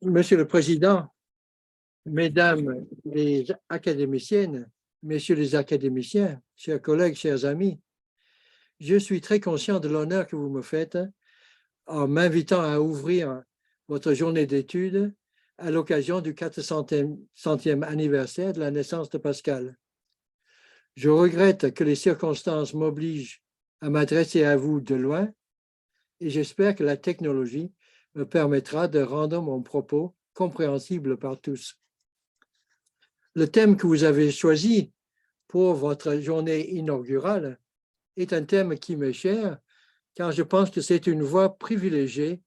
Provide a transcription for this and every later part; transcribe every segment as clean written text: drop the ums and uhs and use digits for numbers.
Monsieur le Président, Mesdames les académiciennes, Messieurs les académiciens, chers collègues, chers amis, je suis très conscient de l'honneur que vous me faites en m'invitant à ouvrir votre journée d'études à l'occasion du 400e anniversaire de la naissance de Pascal. Je regrette que les circonstances m'obligent à m'adresser à vous de loin et j'espère que la technologie me permettra de rendre mon propos compréhensible par tous. Le thème que vous avez choisi pour votre journée inaugurale est un thème qui m'est cher, car je pense que c'est une voie privilégiée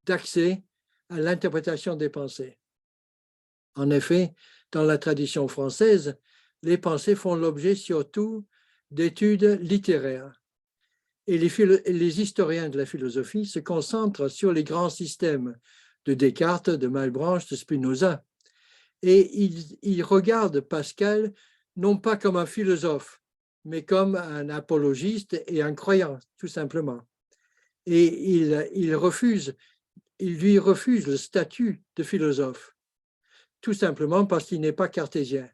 d'accès à l'interprétation des pensées. En effet, dans la tradition française, les pensées font l'objet surtout d'études littéraires. Et les historiens de la philosophie se concentrent sur les grands systèmes de Descartes, de Malebranche, de Spinoza. Et ils regardent Pascal non pas comme un philosophe, mais comme un apologiste et un croyant, tout simplement. Et ils lui refusent le statut de philosophe, tout simplement parce qu'il n'est pas cartésien.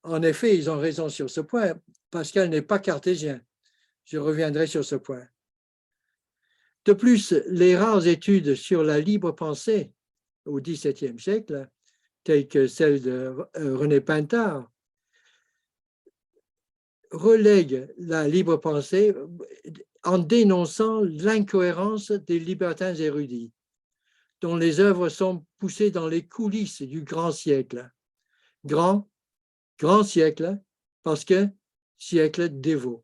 En effet, ils ont raison sur ce point. Pascal n'est pas cartésien. Je reviendrai sur ce point. De plus, les rares études sur la libre pensée au XVIIe siècle, telles que celle de René Pintard, relèguent la libre pensée en dénonçant l'incohérence des libertins érudits, dont les œuvres sont poussées dans les coulisses du grand siècle. Grand siècle, parce que siècle dévot.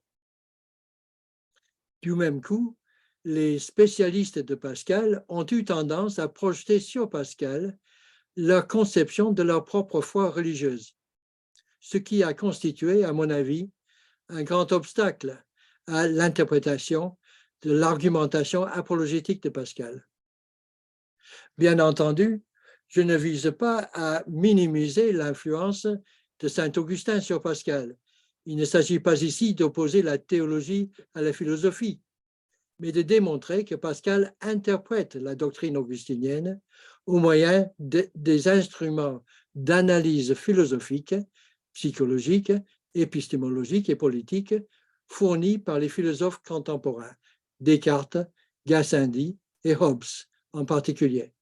Du même coup, les spécialistes de Pascal ont eu tendance à projeter sur Pascal leur conception de leur propre foi religieuse, ce qui a constitué, à mon avis, un grand obstacle à l'interprétation de l'argumentation apologétique de Pascal. Bien entendu, je ne vise pas à minimiser l'influence de saint Augustin sur Pascal. Il ne s'agit pas ici d'opposer la théologie à la philosophie, mais de démontrer que Pascal interprète la doctrine augustinienne au moyen des instruments d'analyse philosophique, psychologique, épistémologique et politique fournis par les philosophes contemporains, Descartes, Gassendi et Hobbes en particulier.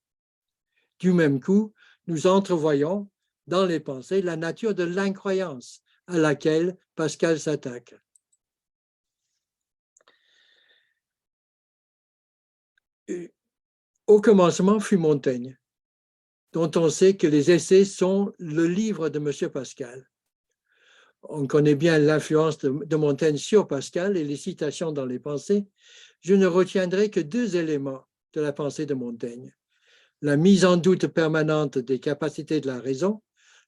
Du même coup, nous entrevoyons dans les pensées la nature de l'incroyance à laquelle Pascal s'attaque. Au commencement fut Montaigne, dont on sait que les essais sont le livre de M. Pascal. On connaît bien l'influence de Montaigne sur Pascal et les citations dans les pensées. Je ne retiendrai que deux éléments de la pensée de Montaigne. La mise en doute permanente des capacités de la raison,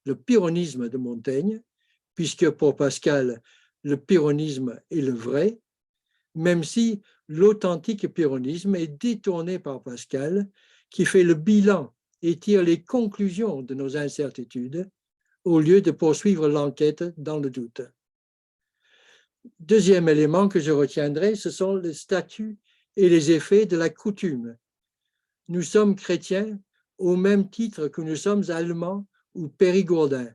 le pyrrhonisme de Montaigne, puisque pour Pascal, le pyrrhonisme est le vrai, même si l'authentique pyrrhonisme est détourné par Pascal, qui fait le bilan et tire les conclusions de nos incertitudes, au lieu de poursuivre l'enquête dans le doute. Deuxième élément que je retiendrai, ce sont les statuts et les effets de la coutume. Nous sommes chrétiens au même titre que nous sommes allemands ou périgourdins.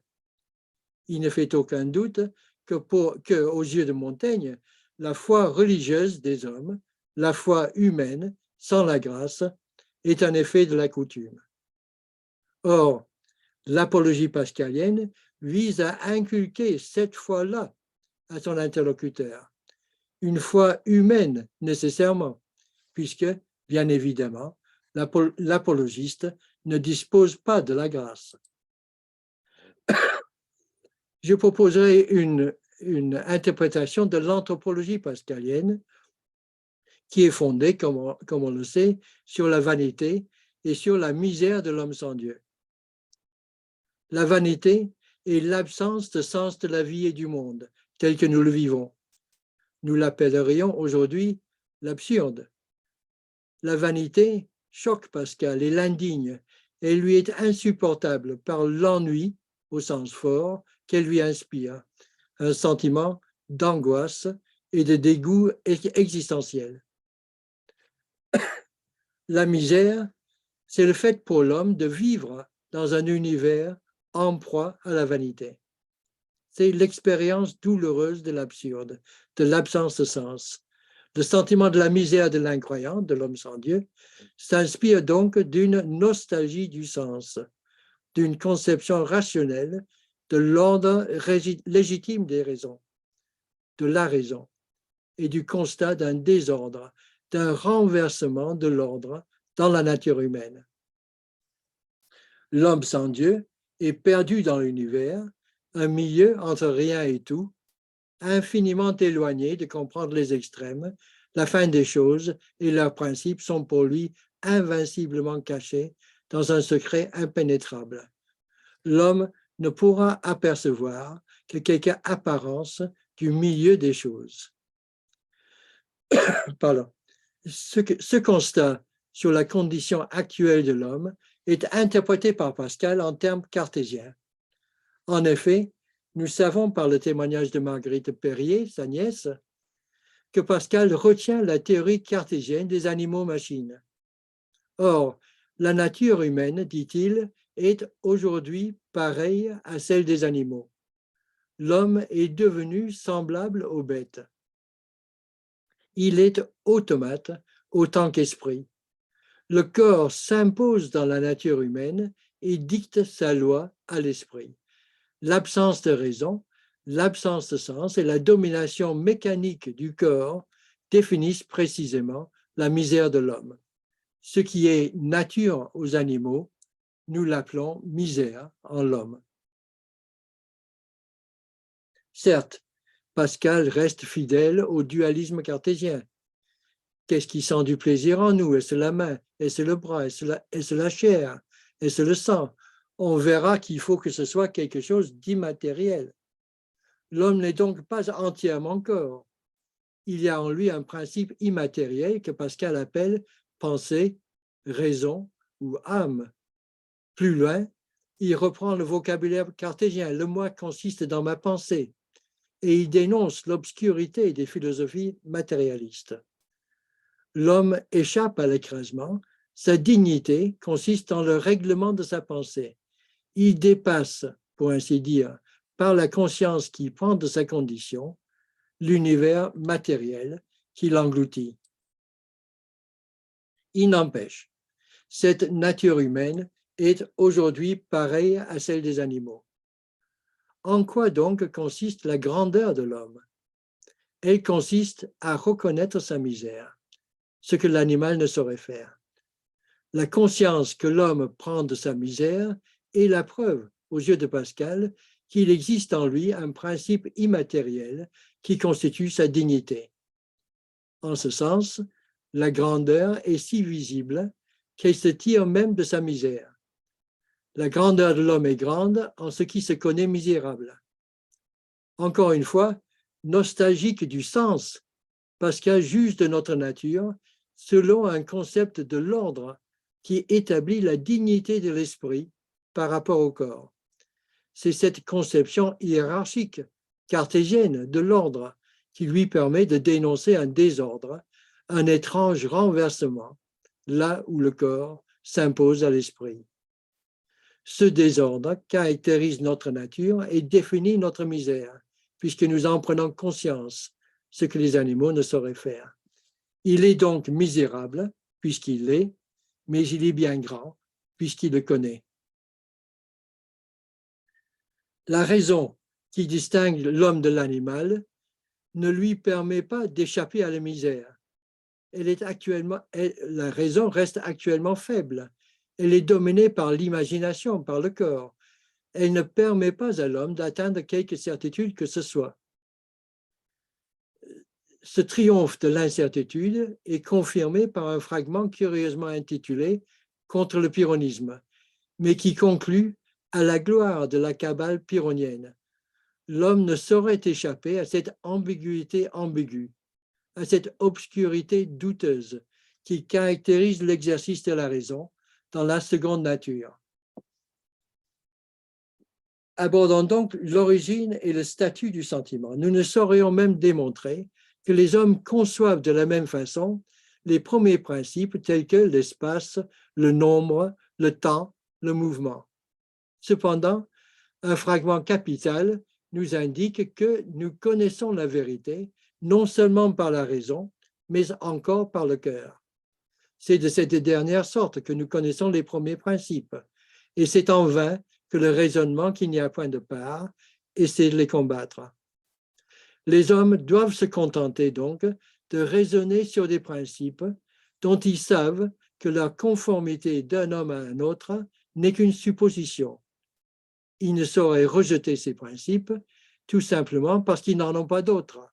Il ne fait aucun doute qu'aux yeux de Montaigne, la foi religieuse des hommes, la foi humaine, sans la grâce, est un effet de la coutume. Or, l'apologie pascalienne vise à inculquer cette foi-là à son interlocuteur, une foi humaine nécessairement, puisque, bien évidemment, l'apologiste ne dispose pas de la grâce. Je proposerai une interprétation de l'anthropologie pascalienne qui est fondée, comme on le sait, sur la vanité et sur la misère de l'homme sans Dieu. La vanité est l'absence de sens de la vie et du monde, tel que nous le vivons. Nous l'appellerions aujourd'hui l'absurde. La vanité choque Pascal et l'indigne, et lui est insupportable par l'ennui, au sens fort, qu'elle lui inspire, un sentiment d'angoisse et de dégoût existentiel. La misère, c'est le fait pour l'homme de vivre dans un univers en proie à la vanité. C'est l'expérience douloureuse de l'absurde, de l'absence de sens. Le sentiment de la misère de l'incroyant, de l'homme sans Dieu, s'inspire donc d'une nostalgie du sens, d'une conception rationnelle de l'ordre légitime des raisons, de la raison, et du constat d'un désordre, d'un renversement de l'ordre dans la nature humaine. L'homme sans Dieu est perdu dans l'univers, un milieu entre rien et tout, infiniment éloigné de comprendre les extrêmes, la fin des choses et leurs principes sont pour lui invinciblement cachés dans un secret impénétrable. L'homme ne pourra apercevoir que quelques apparences du milieu des choses. Pardon. Ce constat sur la condition actuelle de l'homme est interprété par Pascal en termes cartésiens. En effet, nous savons par le témoignage de Marguerite Perrier, sa nièce, que Pascal retient la théorie cartésienne des animaux-machines. Or, la nature humaine, dit-il, est aujourd'hui pareille à celle des animaux. L'homme est devenu semblable aux bêtes. Il est automate autant qu'esprit. Le corps s'impose dans la nature humaine et dicte sa loi à l'esprit. L'absence de raison, l'absence de sens et la domination mécanique du corps définissent précisément la misère de l'homme. Ce qui est nature aux animaux, nous l'appelons misère en l'homme. Certes, Pascal reste fidèle au dualisme cartésien. Qu'est-ce qui sent du plaisir en nous? Est-ce la main? Est-ce le bras? Est-ce la chair? Est-ce le sang? On verra qu'il faut que ce soit quelque chose d'immatériel. L'homme n'est donc pas entièrement corps. Il y a en lui un principe immatériel que Pascal appelle pensée, raison ou âme. Plus loin, il reprend le vocabulaire cartésien. Le moi consiste dans ma pensée et il dénonce l'obscurité des philosophies matérialistes. L'homme échappe à l'écrasement. Sa dignité consiste dans le règlement de sa pensée. Il dépasse, pour ainsi dire, par la conscience qu'il prend de sa condition, l'univers matériel qui l'engloutit. Il n'empêche, cette nature humaine est aujourd'hui pareille à celle des animaux. En quoi donc consiste la grandeur de l'homme? Elle consiste à reconnaître sa misère, ce que l'animal ne saurait faire. La conscience que l'homme prend de sa misère est la preuve, aux yeux de Pascal, qu'il existe en lui un principe immatériel qui constitue sa dignité. En ce sens, la grandeur est si visible qu'elle se tire même de sa misère. La grandeur de l'homme est grande en ce qui se connaît misérable. Encore une fois, nostalgique du sens, Pascal juge de notre nature selon un concept de l'ordre qui établit la dignité de l'esprit par rapport au corps. C'est cette conception hiérarchique, cartésienne de l'ordre qui lui permet de dénoncer un désordre, un étrange renversement, là où le corps s'impose à l'esprit. Ce désordre caractérise notre nature et définit notre misère, puisque nous en prenons conscience, ce que les animaux ne sauraient faire. Il est donc misérable, puisqu'il l'est, mais il est bien grand, puisqu'il le connaît. La raison qui distingue l'homme de l'animal ne lui permet pas d'échapper à la misère. La raison reste actuellement faible. Elle est dominée par l'imagination, par le corps. Elle ne permet pas à l'homme d'atteindre quelque certitude que ce soit. Ce triomphe de l'incertitude est confirmé par un fragment curieusement intitulé « Contre le pyrrhonisme », mais qui conclut à la gloire de la cabale pyrrhonienne. L'homme ne saurait échapper à cette ambiguïté ambiguë, à cette obscurité douteuse qui caractérise l'exercice de la raison dans la seconde nature. Abordons donc l'origine et le statut du sentiment. Nous ne saurions même démontrer que les hommes conçoivent de la même façon les premiers principes tels que l'espace, le nombre, le temps, le mouvement. Cependant, un fragment capital nous indique que nous connaissons la vérité, non seulement par la raison, mais encore par le cœur. C'est de cette dernière sorte que nous connaissons les premiers principes, et c'est en vain que le raisonnement qu'il n'y a point de part essaie de les combattre. Les hommes doivent se contenter donc de raisonner sur des principes dont ils savent que la conformité d'un homme à un autre n'est qu'une supposition. Ils ne sauraient rejeter ces principes tout simplement parce qu'ils n'en ont pas d'autres.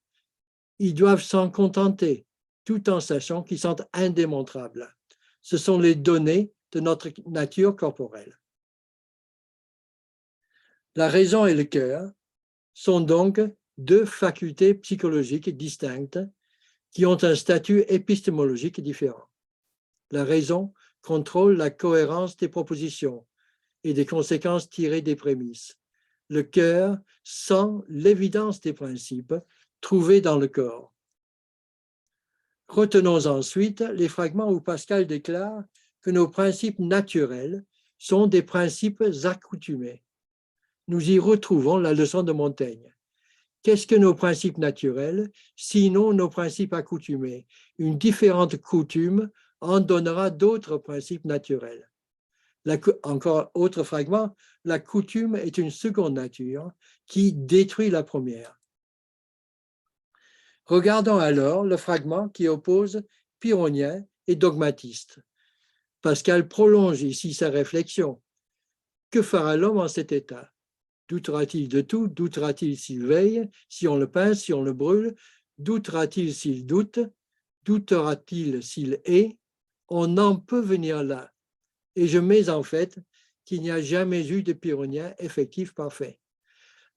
Ils doivent s'en contenter tout en sachant qu'ils sont indémontrables. Ce sont les données de notre nature corporelle. La raison et le cœur sont donc deux facultés psychologiques distinctes qui ont un statut épistémologique différent. La raison contrôle la cohérence des propositions et des conséquences tirées des prémices. Le cœur sent l'évidence des principes trouvés dans le corps. Retenons ensuite les fragments où Pascal déclare que nos principes naturels sont des principes accoutumés. Nous y retrouvons la leçon de Montaigne. Qu'est-ce que nos principes naturels, sinon nos principes accoutumés? Une différente coutume en donnera d'autres principes naturels. Encore autre fragment, la coutume est une seconde nature qui détruit la première. Regardons alors le fragment qui oppose pyrrhonien et dogmatiste. Pascal prolonge ici sa réflexion. Que fera l'homme en cet état? Doutera-t-il de tout? Doutera-t-il s'il veille, si on le pince, si on le brûle? Doutera-t-il s'il doute? Doutera-t-il s'il est? On en peut venir là. Et je mets en fait qu'il n'y a jamais eu de pyrrhonien effectif parfait.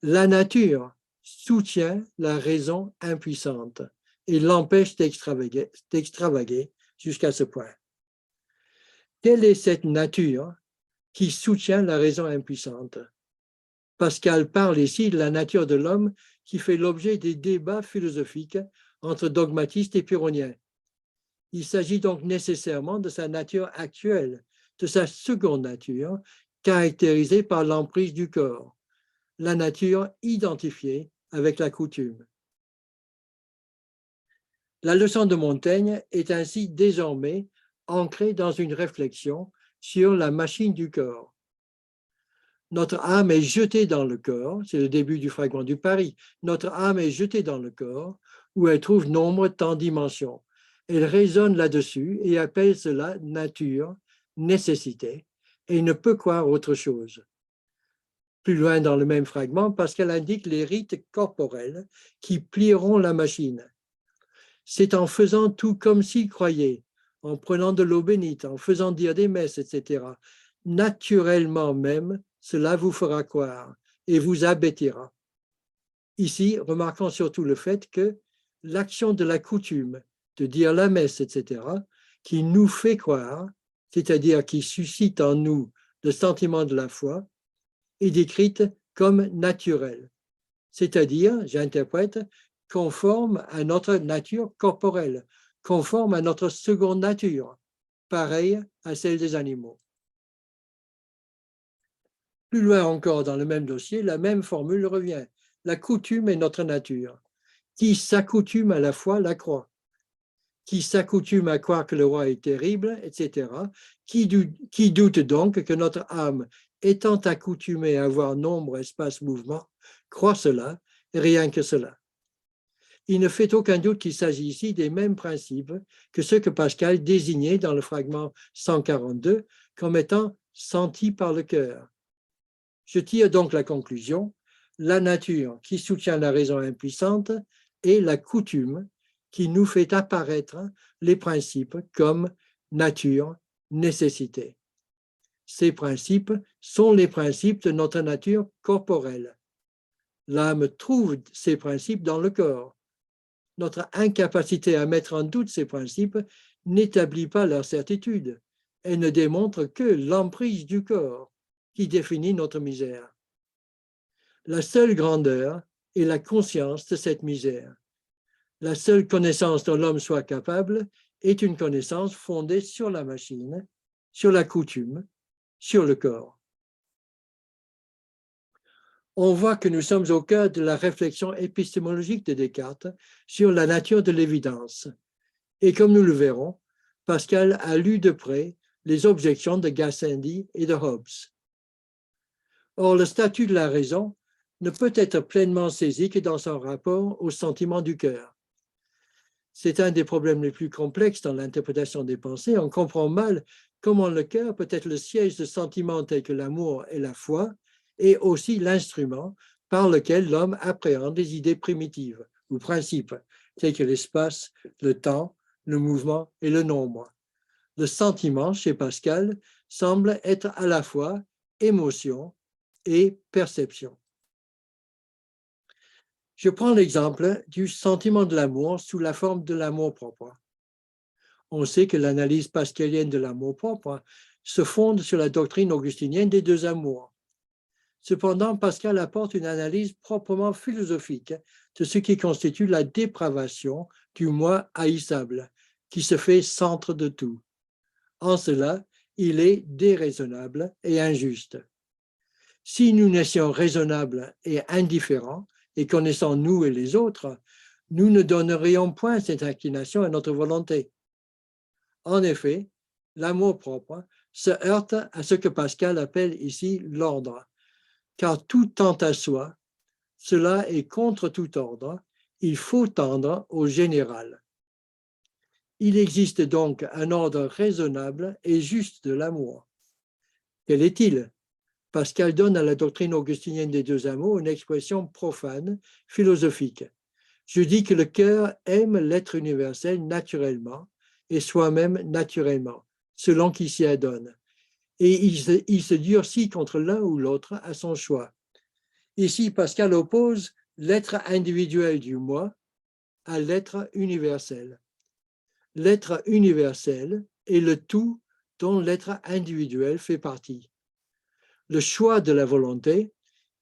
La nature soutient la raison impuissante et l'empêche d'extravaguer jusqu'à ce point. Quelle est cette nature qui soutient la raison impuissante? Pascal parle ici de la nature de l'homme qui fait l'objet des débats philosophiques entre dogmatistes et pyrrhoniens. Il s'agit donc nécessairement de sa nature actuelle, de sa seconde nature, caractérisée par l'emprise du corps, la nature identifiée avec la coutume. La leçon de Montaigne est ainsi désormais ancrée dans une réflexion sur la machine du corps. Notre âme est jetée dans le corps, c'est le début du fragment du Paris. Notre âme est jetée dans le corps où elle trouve nombre, temps, dimension. Elle raisonne là-dessus et appelle cela nature, nécessité, et ne peut croire autre chose. Plus loin dans le même fragment, Pascal indique les rites corporels qui plieront la machine. C'est en faisant tout comme s'il croyait, en prenant de l'eau bénite, en faisant dire des messes, etc. Naturellement même, cela vous fera croire et vous abêtira. Ici, remarquons surtout le fait que l'action de la coutume, de dire la messe, etc., qui nous fait croire, c'est-à-dire qui suscite en nous le sentiment de la foi, est décrite comme naturelle, c'est-à-dire, j'interprète, conforme à notre nature corporelle, conforme à notre seconde nature, pareille à celle des animaux. Plus loin encore dans le même dossier, la même formule revient. La coutume est notre nature. Qui s'accoutume à la foi la croit. Qui s'accoutume à croire que le roi est terrible, etc. Qui doute donc que notre âme, étant accoutumée à voir nombre, espace, mouvement, croit cela, et rien que cela. Il ne fait aucun doute qu'il s'agit ici des mêmes principes que ceux que Pascal désignait dans le fragment 142 comme étant sentis par le cœur. Je tire donc la conclusion, la nature qui soutient la raison impuissante et la coutume qui nous fait apparaître les principes comme nature, nécessité. Ces principes sont les principes de notre nature corporelle. L'âme trouve ces principes dans le corps. Notre incapacité à mettre en doute ces principes n'établit pas leur certitude. Elle ne démontre que l'emprise du corps qui définit notre misère. La seule grandeur est la conscience de cette misère. La seule connaissance dont l'homme soit capable est une connaissance fondée sur la machine, sur la coutume, sur le corps. On voit que nous sommes au cœur de la réflexion épistémologique de Descartes sur la nature de l'évidence. Et comme nous le verrons, Pascal a lu de près les objections de Gassendi et de Hobbes. Or, le statut de la raison ne peut être pleinement saisi que dans son rapport au sentiment du cœur. C'est un des problèmes les plus complexes dans l'interprétation des pensées. On comprend mal comment le cœur peut être le siège de sentiments tels que l'amour et la foi, et aussi l'instrument par lequel l'homme appréhende les idées primitives ou principes, tels que l'espace, le temps, le mouvement et le nombre. Le sentiment, chez Pascal, semble être à la fois émotion et perception. Je prends l'exemple du sentiment de l'amour sous la forme de l'amour-propre. On sait que l'analyse pascalienne de l'amour-propre se fonde sur la doctrine augustinienne des deux amours. Cependant, Pascal apporte une analyse proprement philosophique de ce qui constitue la dépravation du moi haïssable, qui se fait centre de tout. En cela, il est déraisonnable et injuste. Si nous naissions raisonnables et indifférents, et connaissant nous et les autres, nous ne donnerions point cette inclination à notre volonté. En effet, l'amour-propre se heurte à ce que Pascal appelle ici l'ordre, car tout tend à soi, cela est contre tout ordre, il faut tendre au général. Il existe donc un ordre raisonnable et juste de l'amour. Quel est-il? Pascal donne à la doctrine augustinienne des deux amours une expression profane, philosophique. Je dis que le cœur aime l'être universel naturellement et soi-même naturellement, selon qu'il s'y adonne. Et il se durcit contre l'un ou l'autre à son choix. Ici, Pascal oppose l'être individuel du moi à l'être universel. L'être universel est le tout dont l'être individuel fait partie. Le choix de la volonté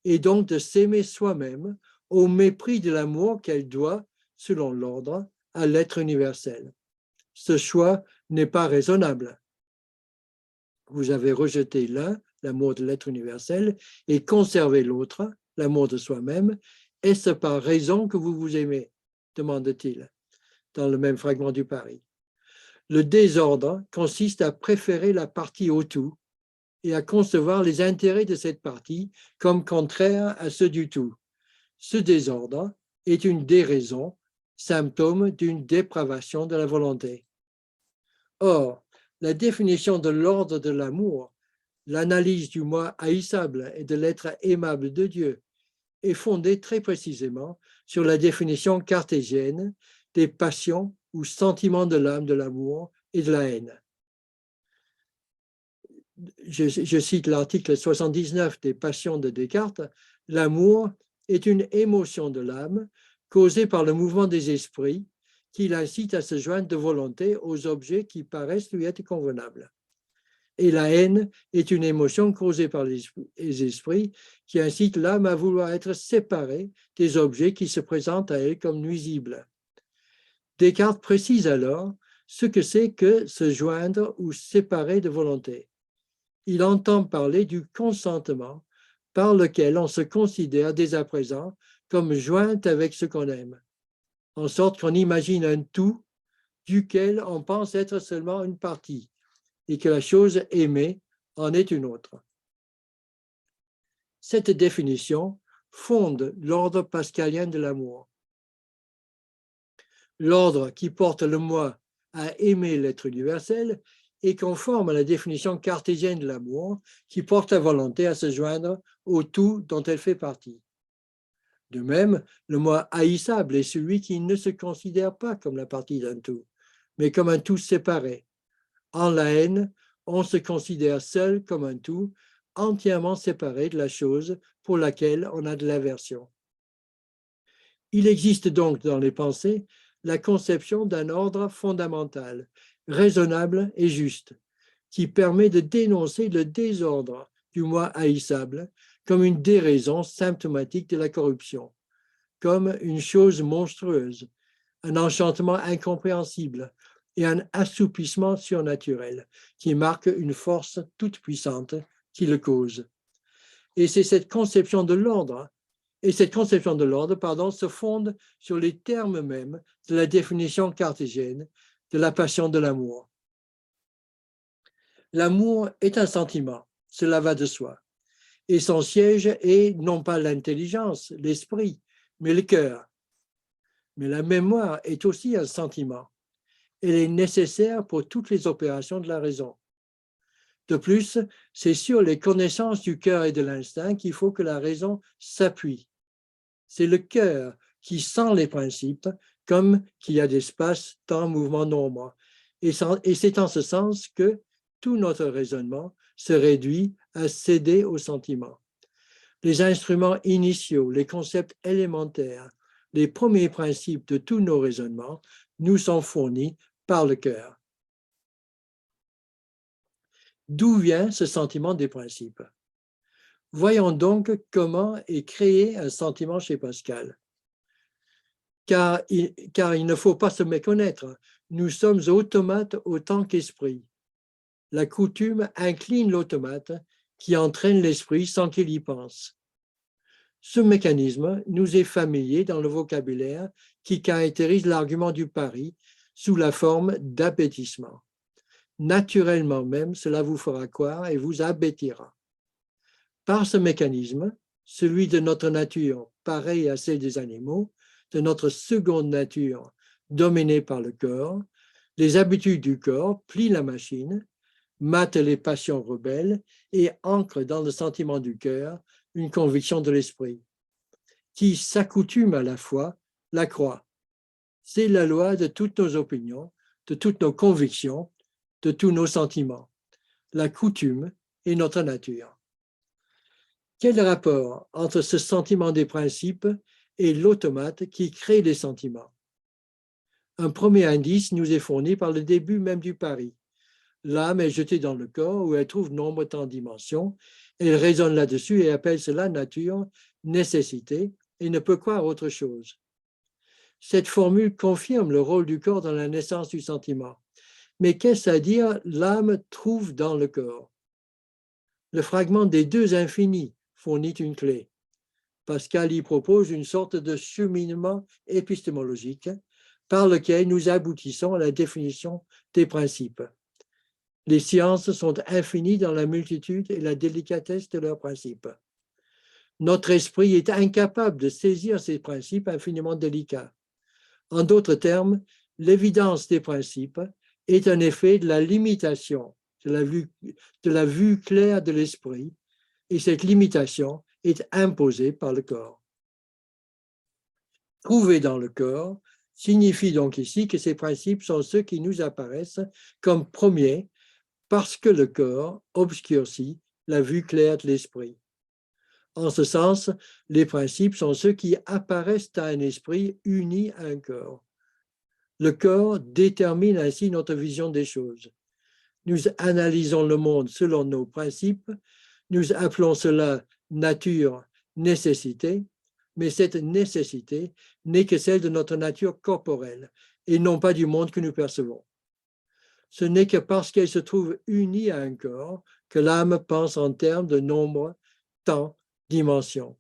est donc de s'aimer soi-même au mépris de l'amour qu'elle doit, selon l'ordre, à l'être universel. Ce choix n'est pas raisonnable. Vous avez rejeté l'un, l'amour de l'être universel, et conservé l'autre, l'amour de soi-même. Est-ce par raison que vous vous aimez? Demande-t-il dans le même fragment du Paris. Le désordre consiste à préférer la partie au tout et à concevoir les intérêts de cette partie comme contraires à ceux du tout. Ce désordre est une déraison, symptôme d'une dépravation de la volonté. Or, la définition de l'ordre de l'amour, l'analyse du moi haïssable et de l'être aimable de Dieu est fondée très précisément sur la définition cartésienne des passions ou sentiments de l'âme, de l'amour et de la haine. Je cite l'article 79 des Passions de Descartes, l'amour est une émotion de l'âme causée par le mouvement des esprits qui l'incite à se joindre de volonté aux objets qui paraissent lui être convenables. Et la haine est une émotion causée par les esprits qui incite l'âme à vouloir être séparée des objets qui se présentent à elle comme nuisibles. Descartes précise alors ce que c'est que se joindre ou séparer de volonté. Il entend parler du consentement par lequel on se considère dès à présent comme joint avec ce qu'on aime, en sorte qu'on imagine un tout duquel on pense être seulement une partie et que la chose aimée en est une autre. Cette définition fonde l'ordre pascalien de l'amour. L'ordre qui porte le moi à aimer l'être universel est conforme à la définition cartésienne de l'amour qui porte la volonté à se joindre au tout dont elle fait partie. De même, le moi haïssable est celui qui ne se considère pas comme la partie d'un tout, mais comme un tout séparé. En la haine, on se considère seul comme un tout, entièrement séparé de la chose pour laquelle on a de l'aversion. Il existe donc dans les pensées la conception d'un ordre fondamental, raisonnable et juste, qui permet de dénoncer le désordre du moi haïssable comme une déraison symptomatique de la corruption, comme une chose monstrueuse, un enchantement incompréhensible, et un assoupissement surnaturel qui marque une force toute puissante qui le cause. Et c'est cette conception de l'ordre, se fonde sur les termes mêmes de la définition cartésienne de la passion de l'amour. L'amour est un sentiment, cela va de soi. Et son siège est non pas l'intelligence, l'esprit, mais le cœur. Mais la mémoire est aussi un sentiment. Elle est nécessaire pour toutes les opérations de la raison. De plus, c'est sur les connaissances du cœur et de l'instinct qu'il faut que la raison s'appuie. C'est le cœur qui sent les principes comme qu'il y a d'espace, temps, mouvement, nombre. Et c'est en ce sens que tout notre raisonnement se réduit à céder aux sentiments. Les instruments initiaux, les concepts élémentaires, les premiers principes de tous nos raisonnements nous sont fournis par le cœur. D'où vient ce sentiment des principes? Voyons donc comment est créé un sentiment chez Pascal. Car il ne faut pas se méconnaître, nous sommes automates autant qu'esprit. La coutume incline l'automate qui entraîne l'esprit sans qu'il y pense. Ce mécanisme nous est familier dans le vocabulaire qui caractérise l'argument du pari sous la forme d'abêtissement. Naturellement même, cela vous fera croire et vous abêtira. Par ce mécanisme, celui de notre nature, pareil à celle des animaux, de notre seconde nature, dominée par le corps, les habitudes du corps plient la machine, matent les passions rebelles et ancrent dans le sentiment du cœur une conviction de l'esprit, qui s'accoutume à la foi, la croit. C'est la loi de toutes nos opinions, de toutes nos convictions, de tous nos sentiments. La coutume est notre nature. Quel rapport entre ce sentiment des principes et l'automate qui crée les sentiments? Un premier indice nous est fourni par le début même du pari. L'âme est jetée dans le corps où elle trouve nombre tant dimensions. Elle raisonne là-dessus et appelle cela nature, nécessité, et ne peut croire autre chose. Cette formule confirme le rôle du corps dans la naissance du sentiment. Mais qu'est-ce à dire l'âme trouve dans le corps? Le fragment des deux infinis fournit une clé. Pascal y propose une sorte de cheminement épistémologique par lequel nous aboutissons à la définition des principes. Les sciences sont infinies dans la multitude et la délicatesse de leurs principes. Notre esprit est incapable de saisir ces principes infiniment délicats. En d'autres termes, l'évidence des principes est un effet de la limitation, de la vue claire de l'esprit, et cette limitation est imposée par le corps. Trouver dans le corps signifie donc ici que ces principes sont ceux qui nous apparaissent comme premiers parce que le corps obscurcit la vue claire de l'esprit. En ce sens, les principes sont ceux qui apparaissent à un esprit uni à un corps. Le corps détermine ainsi notre vision des choses. Nous analysons le monde selon nos principes, nous appelons cela nature, nécessité, mais cette nécessité n'est que celle de notre nature corporelle et non pas du monde que nous percevons. Ce n'est que parce qu'elle se trouve unie à un corps que l'âme pense en termes de nombre, temps, dimension.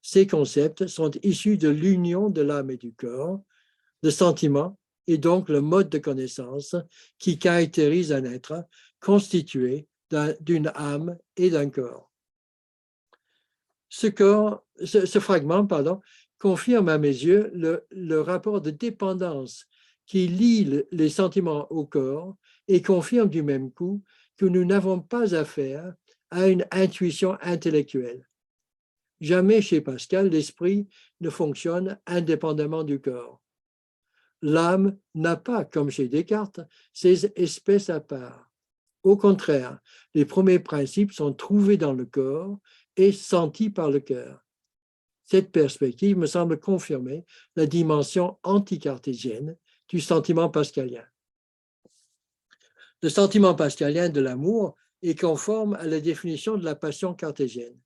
Ces concepts sont issus de l'union de l'âme et du corps, le sentiment est donc le mode de connaissance qui caractérise un être constitué d'une âme et d'un corps. Ce fragment confirme à mes yeux le rapport de dépendance qui lie les sentiments au corps et confirme du même coup que nous n'avons pas affaire à une intuition intellectuelle. Jamais chez Pascal, l'esprit ne fonctionne indépendamment du corps. L'âme n'a pas, comme chez Descartes, ses espèces à part. Au contraire, les premiers principes sont trouvés dans le corps et sentis par le cœur. Cette perspective me semble confirmer la dimension anticartésienne du sentiment pascalien. Le sentiment pascalien de l'amour est conforme à la définition de la passion cartésienne.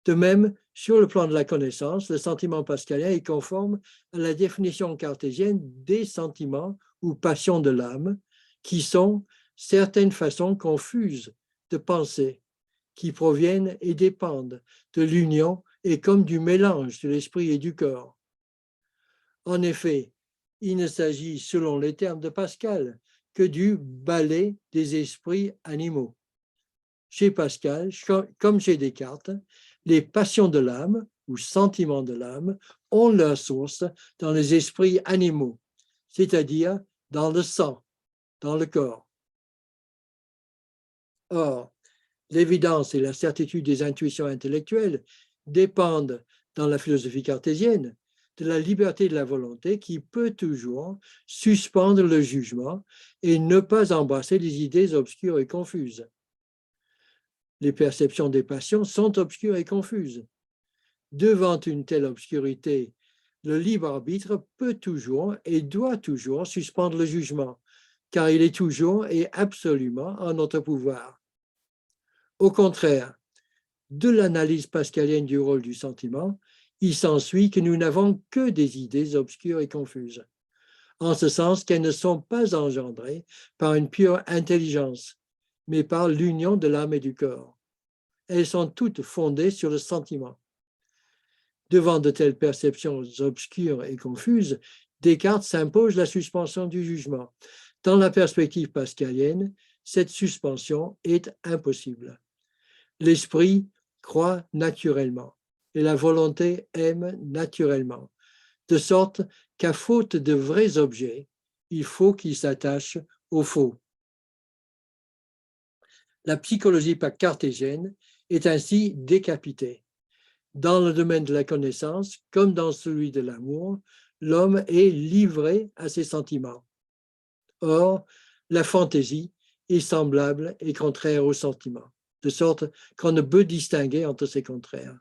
De même, sur le plan de la connaissance, le sentiment pascalien est conforme à la définition cartésienne des sentiments ou passions de l'âme, qui sont certaines façons confuses de penser, qui proviennent et dépendent de l'union et comme du mélange de l'esprit et du corps. En effet, il ne s'agit, selon les termes de Pascal, que du ballet des esprits animaux. Chez Pascal, comme chez Descartes, les passions de l'âme ou sentiments de l'âme ont leur source dans les esprits animaux, c'est-à-dire dans le sang, dans le corps. Or, l'évidence et la certitude des intuitions intellectuelles dépendent, dans la philosophie cartésienne, de la liberté de la volonté qui peut toujours suspendre le jugement et ne pas embrasser les idées obscures et confuses. Les perceptions des passions sont obscures et confuses. Devant une telle obscurité, le libre arbitre peut toujours et doit toujours suspendre le jugement, car il est toujours et absolument en notre pouvoir. Au contraire, de l'analyse pascalienne du rôle du sentiment, il s'ensuit que nous n'avons que des idées obscures et confuses, en ce sens qu'elles ne sont pas engendrées par une pure intelligence, mais par l'union de l'âme et du corps. Elles sont toutes fondées sur le sentiment. Devant de telles perceptions obscures et confuses, Descartes s'impose la suspension du jugement. Dans la perspective pascalienne, cette suspension est impossible. L'esprit croit naturellement et la volonté aime naturellement, de sorte qu'à faute de vrais objets, il faut qu'ils s'attachent aux faux. La psychologie cartésienne est ainsi décapitée. Dans le domaine de la connaissance, comme dans celui de l'amour, l'homme est livré à ses sentiments. Or, la fantaisie est semblable et contraire aux sentiments, de sorte qu'on ne peut distinguer entre ces contraires.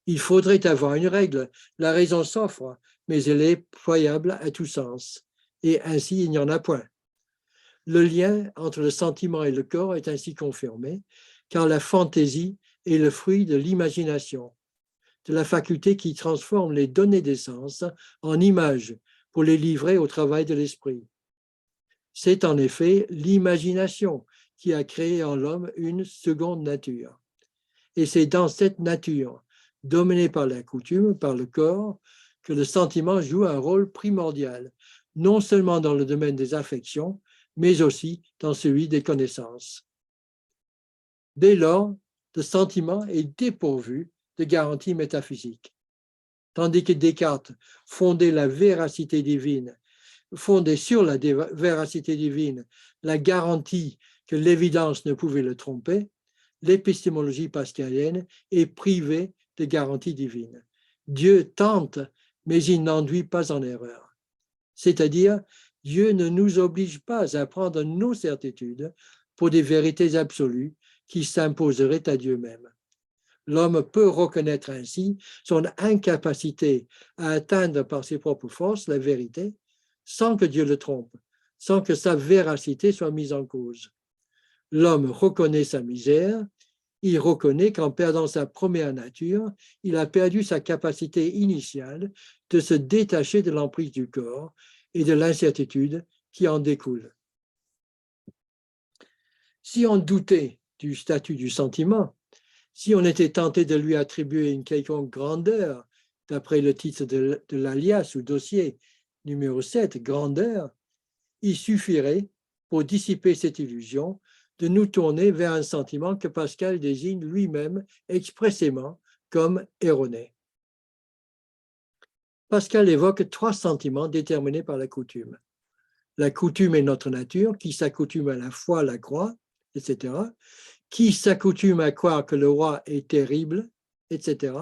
Il faudrait avoir une règle. La raison s'offre, mais elle est ployable à tous sens, et ainsi il n'y en a point. Le lien entre le sentiment et le corps est ainsi confirmé, car la fantaisie est le fruit de l'imagination, de la faculté qui transforme les données des sens en images pour les livrer au travail de l'esprit. C'est en effet l'imagination qui a créé en l'homme une seconde nature. Et c'est dans cette nature, dominée par la coutume, par le corps, que le sentiment joue un rôle primordial, non seulement dans le domaine des affections, mais aussi dans celui des connaissances. Dès lors, le sentiment est dépourvu de garanties métaphysiques. Tandis que Descartes fondait sur la véracité divine la garantie que l'évidence ne pouvait le tromper, l'épistémologie pascalienne est privée de garanties divines. Dieu tente, mais il n'enduit pas en erreur. C'est-à-dire, Dieu ne nous oblige pas à prendre nos certitudes pour des vérités absolues qui s'imposeraient à Dieu même. L'homme peut reconnaître ainsi son incapacité à atteindre par ses propres forces la vérité sans que Dieu le trompe, sans que sa véracité soit mise en cause. L'homme reconnaît sa misère, il reconnaît qu'en perdant sa première nature, il a perdu sa capacité initiale de se détacher de l'emprise du corps et de l'incertitude qui en découle. Si on doutait du statut du sentiment, si on était tenté de lui attribuer une quelconque grandeur, d'après le titre de l'alias ou dossier numéro 7, grandeur, il suffirait, pour dissiper cette illusion, de nous tourner vers un sentiment que Pascal désigne lui-même expressément comme erroné. Pascal évoque 3 sentiments déterminés par la coutume. La coutume est notre nature, qui s'accoutume à la foi, la croix, etc., qui s'accoutume à croire que le roi est terrible, etc.,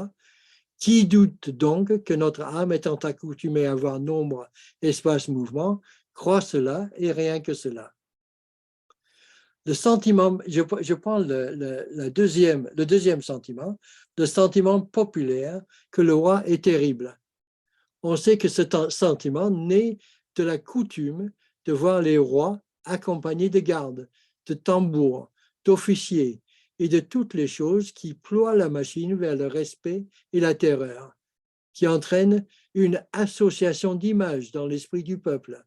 qui doute donc que notre âme étant accoutumée à voir nombre, espace, mouvement, croit cela et rien que cela. Le sentiment, je prends le deuxième sentiment, le sentiment populaire que le roi est terrible. On sait que ce sentiment naît de la coutume de voir les rois accompagnés de gardes, de tambours, d'officiers et de toutes les choses qui ploient la machine vers le respect et la terreur, qui entraînent une association d'images dans l'esprit du peuple.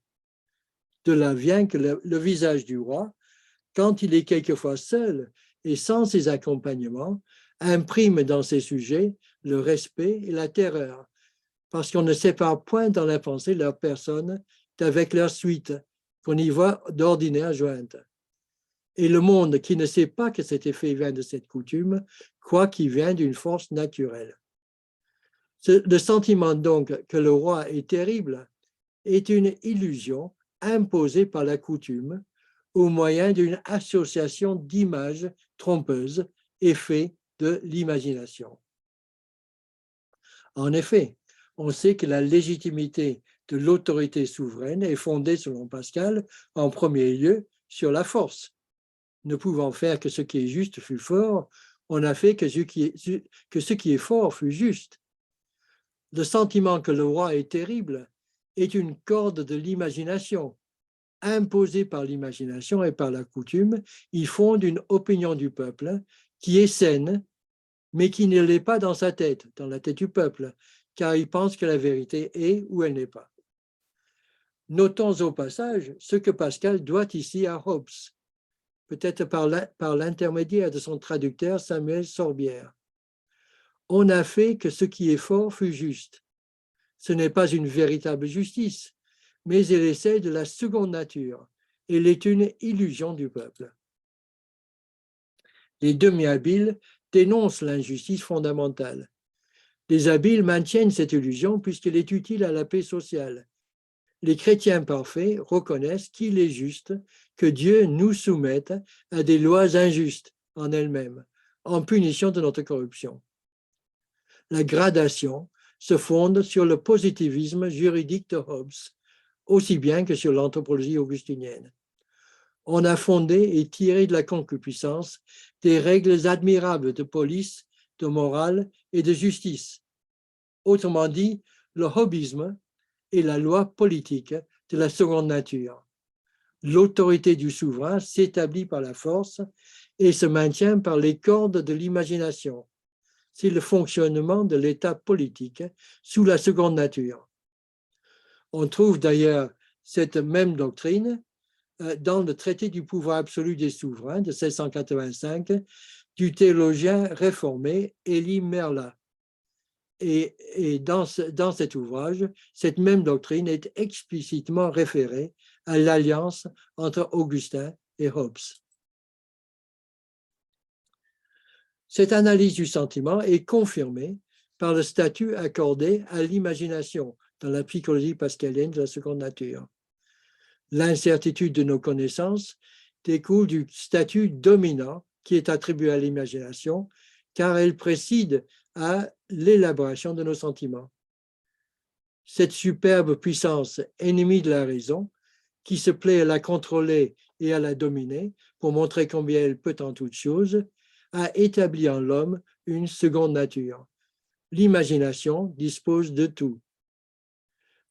De là vient que le visage du roi, quand il est quelquefois seul et sans ses accompagnements, imprime dans ses sujets le respect et la terreur, parce qu'on ne sépare point dans la pensée leur personne d'avec leur suite, qu'on y voit d'ordinaire jointe. Et le monde qui ne sait pas que cet effet vient de cette coutume, croit qu'il vient d'une force naturelle. Le sentiment donc que le roi est terrible est une illusion imposée par la coutume au moyen d'une association d'images trompeuses, effet de l'imagination. En effet, on sait que la légitimité de l'autorité souveraine est fondée, selon Pascal, en premier lieu sur la force. Ne pouvant faire que ce qui est juste fut fort, on a fait que ce qui est fort fut juste. Le sentiment que le roi est terrible est une corde de l'imagination. Imposée par l'imagination et par la coutume, il fonde une opinion du peuple qui est saine, mais qui ne l'est pas dans sa tête, dans la tête du peuple, car il pense que la vérité est ou elle n'est pas. Notons au passage ce que Pascal doit ici à Hobbes, peut-être par l'intermédiaire de son traducteur Samuel Sorbière. On a fait que ce qui est fort fut juste. Ce n'est pas une véritable justice, mais elle est celle de la seconde nature. Elle est une illusion du peuple. Les demi-habiles dénoncent l'injustice fondamentale. Les habiles maintiennent cette illusion puisqu'elle est utile à la paix sociale. Les chrétiens parfaits reconnaissent qu'il est juste que Dieu nous soumette à des lois injustes en elles-mêmes, en punition de notre corruption. La gradation se fonde sur le positivisme juridique de Hobbes, aussi bien que sur l'anthropologie augustinienne. On a fondé et tiré de la concupiscence des règles admirables de police, de morale et de justice. Autrement dit, le hobbisme est la loi politique de la seconde nature. L'autorité du souverain s'établit par la force et se maintient par les cordes de l'imagination. C'est le fonctionnement de l'État politique sous la seconde nature. On trouve d'ailleurs cette même doctrine dans le traité du pouvoir absolu des souverains de 1685 du théologien réformé Élie Merla. Et dans cet ouvrage, cette même doctrine est explicitement référée à l'alliance entre Augustin et Hobbes. Cette analyse du sentiment est confirmée par le statut accordé à l'imagination dans la psychologie pascalienne de la seconde nature. L'incertitude de nos connaissances découle du statut dominant qui est attribué à l'imagination, car elle précède à l'élaboration de nos sentiments. Cette superbe puissance ennemie de la raison, qui se plaît à la contrôler et à la dominer pour montrer combien elle peut en toutes choses, a établi en l'homme une seconde nature. L'imagination dispose de tout.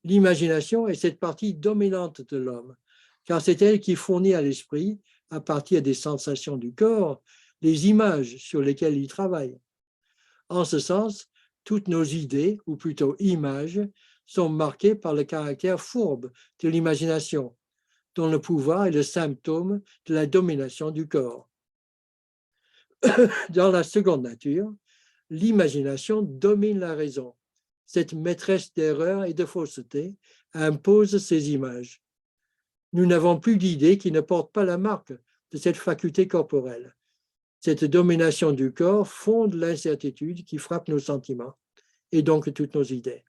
L'imagination est cette partie dominante de l'homme, car c'est elle qui fournit à l'esprit, à partir des sensations du corps, les images sur lesquelles il travaille. En ce sens, toutes nos idées, ou plutôt images, sont marquées par le caractère fourbe de l'imagination, dont le pouvoir est le symptôme de la domination du corps. Dans la seconde nature, l'imagination domine la raison. Cette maîtresse d'erreur et de fausseté impose ces images. Nous n'avons plus d'idées qui ne portent pas la marque de cette faculté corporelle. Cette domination du corps fonde l'incertitude qui frappe nos sentiments et donc toutes nos idées.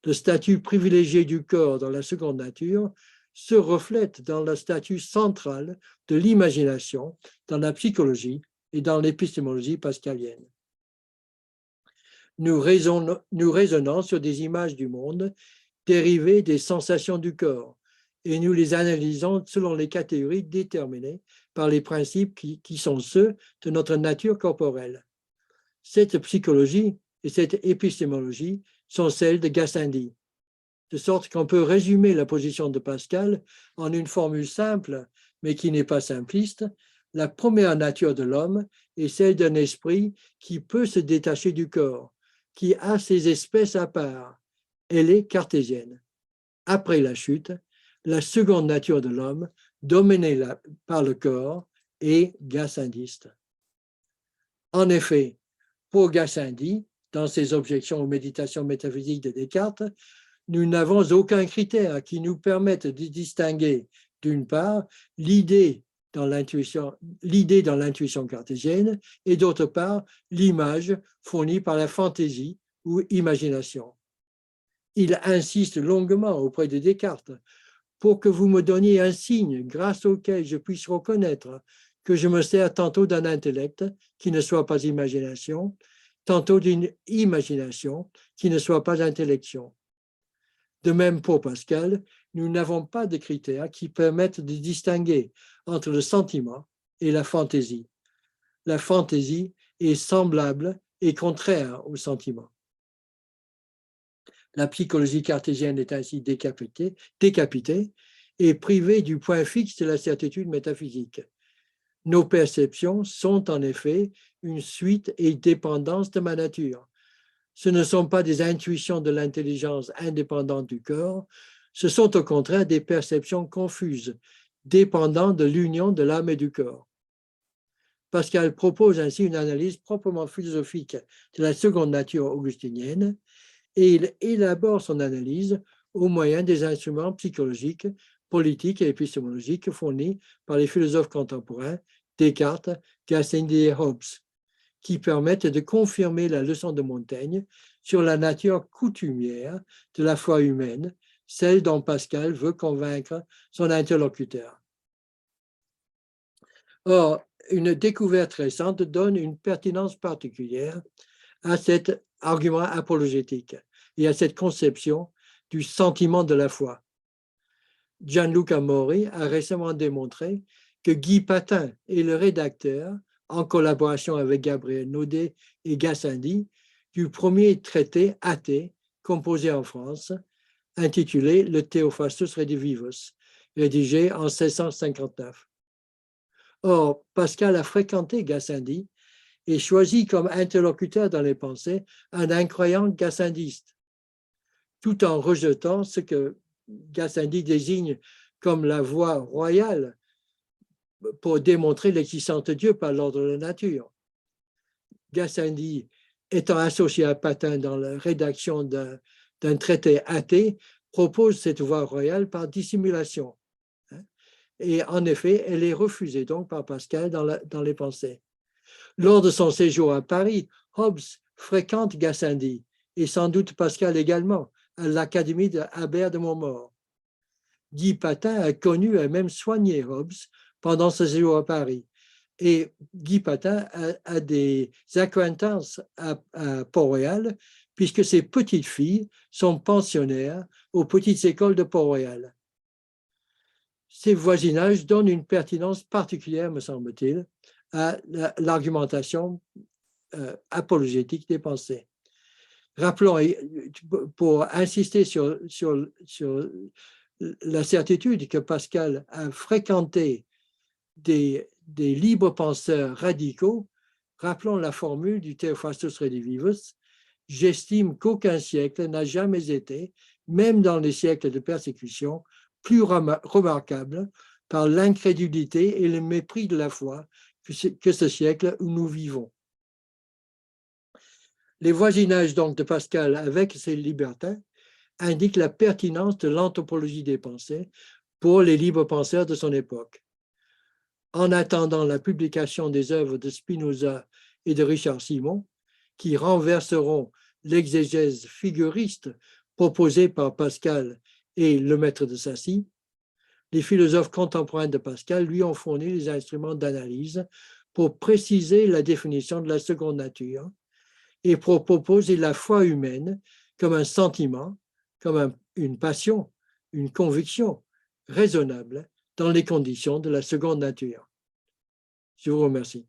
Le statut privilégié du corps dans la seconde nature se reflète dans le statut central de l'imagination, dans la psychologie et dans l'épistémologie pascalienne. Nous raisonnons sur des images du monde dérivées des sensations du corps et nous les analysons selon les catégories déterminées par les principes qui sont ceux de notre nature corporelle. Cette psychologie et cette épistémologie sont celles de Gassendi, de sorte qu'on peut résumer la position de Pascal en une formule simple, mais qui n'est pas simpliste. La première nature de l'homme est celle d'un esprit qui peut se détacher du corps, qui a ses espèces à part. Elle est cartésienne. Après la chute, la seconde nature de l'homme, dominée par le corps, est gasseindiste. En effet, pour Gassendi, dans ses objections aux méditations métaphysiques de Descartes, nous n'avons aucun critère qui nous permette de distinguer, d'une part, l'idée dans l'intuition cartésienne et d'autre part, l'image fournie par la fantaisie ou imagination. Il insiste longuement auprès de Descartes pour que vous me donniez un signe grâce auquel je puisse reconnaître que je me sers tantôt d'un intellect qui ne soit pas imagination, tantôt d'une imagination qui ne soit pas intellection. De même pour Pascal, nous n'avons pas de critères qui permettent de distinguer entre le sentiment et la fantaisie. La fantaisie est semblable et contraire au sentiment. La psychologie cartésienne est ainsi décapitée et privée du point fixe de la certitude métaphysique. Nos perceptions sont en effet une suite et dépendance de ma nature. Ce ne sont pas des intuitions de l'intelligence indépendantes du corps, ce sont au contraire des perceptions confuses, dépendant de l'union de l'âme et du corps. Pascal propose ainsi une analyse proprement philosophique de la seconde nature augustinienne et il élabore son analyse au moyen des instruments psychologiques, politiques et épistémologiques fournis par les philosophes contemporains Descartes, Gassendi et Hobbes, qui permettent de confirmer la leçon de Montaigne sur la nature coutumière de la foi humaine, celle dont Pascal veut convaincre son interlocuteur. Or, une découverte récente donne une pertinence particulière à cet argument apologétique et à cette conception du sentiment de la foi. Gianluca Mori a récemment démontré que Guy Patin et le rédacteur, en collaboration avec Gabriel Naudet et Gassendi, du premier traité athée composé en France, intitulé Le Theophrastus Redivivus, rédigé en 1659. Or, Pascal a fréquenté Gassendi et choisi comme interlocuteur dans les pensées un incroyant gassendiste, tout en rejetant ce que Gassendi désigne comme la voie royale pour démontrer l'existence de Dieu par l'ordre de la nature. Gassendi, étant associé à Patin dans la rédaction d'un traité athée, propose cette voie royale par dissimulation. Et en effet, elle est refusée donc par Pascal dans les pensées. Lors de son séjour à Paris, Hobbes fréquente Gassendi, et sans doute Pascal également, à l'Académie d'Albert de Montmort. Guy Patin a connu et même soigné Hobbes pendant ce séjour à Paris. Et Guy Patin a des acquaintances à Port-Royal, puisque ses petites filles sont pensionnaires aux petites écoles de Port-Royal. Ces voisinages donnent une pertinence particulière, me semble-t-il, à l'argumentation apologétique des pensées. Rappelons, pour insister sur la certitude que Pascal a fréquenté des libres penseurs radicaux, rappelons la formule du Theophrastus Redivivus, j'estime qu'aucun siècle n'a jamais été, même dans les siècles de persécution, plus remarquable par l'incrédulité et le mépris de la foi que ce siècle où nous vivons. Les voisinages donc de Pascal avec ces libertins indiquent la pertinence de l'anthropologie des pensées pour les libres penseurs de son époque. En attendant la publication des œuvres de Spinoza et de Richard Simon, qui renverseront l'exégèse figuriste proposée par Pascal et le maître de Sacy, les philosophes contemporains de Pascal lui ont fourni les instruments d'analyse pour préciser la définition de la seconde nature et pour proposer la foi humaine comme un sentiment, comme une passion, une conviction raisonnable dans les conditions de la seconde nature. Je vous remercie.